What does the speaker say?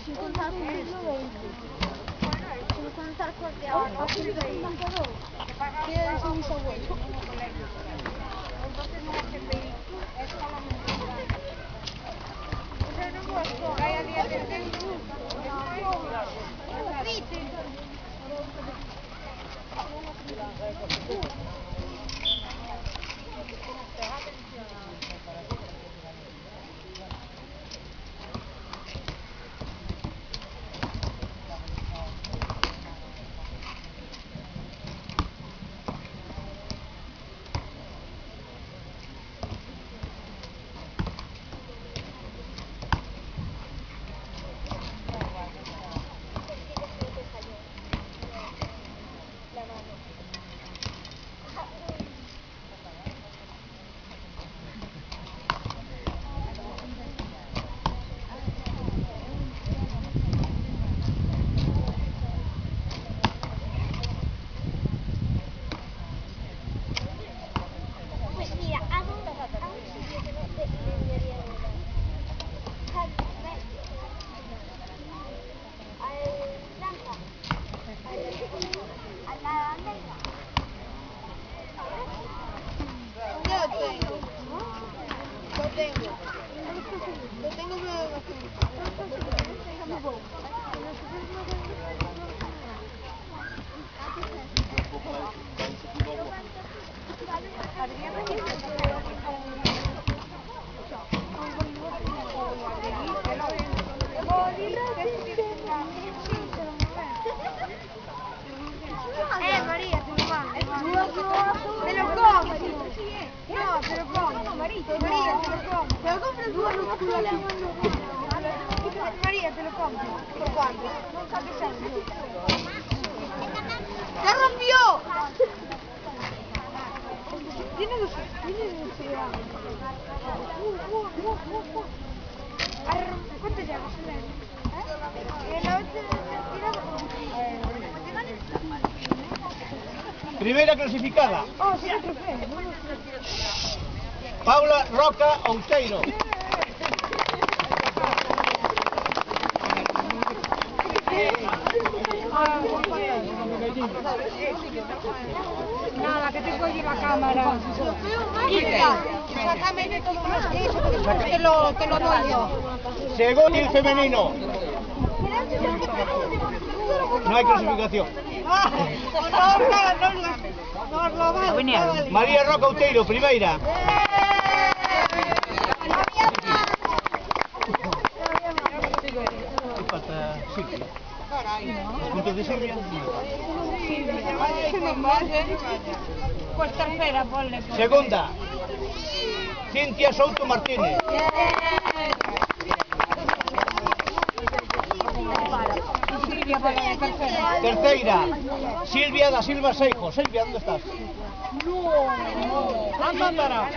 Sin contar con el siglo XX. Sin contar con el de ahora. ¿Qué es un bisabuelo? Entonces no es que pedir, es solamente o sea, no puedo, hay a día de Lo tengo María, te lo mando. Te lo compro. No, te lo compro. María, te lo compro. Te lo compro tú. María, te lo compro. ¿Por cuánto? No sabes. ¡Se rompió! Tiene ¿cuánto llevas? Primera clasificada. Oh, sí, trofeo. Paula Roca Outeiro. Nada, que tengo allí la cámara. Sácame de todo eso, te lo doy yo. Segundo el femenino. No hay clasificación. María Roca Outeiro, primeira. Falta Silvia. ¿Los puntos de Silvia? Pues tercera, ponle. Segunda. Cintia Souto Martínez. Terceira. Silvia da Silva Seijo. Silvia, ¿dónde estás? No. Anda, Tara.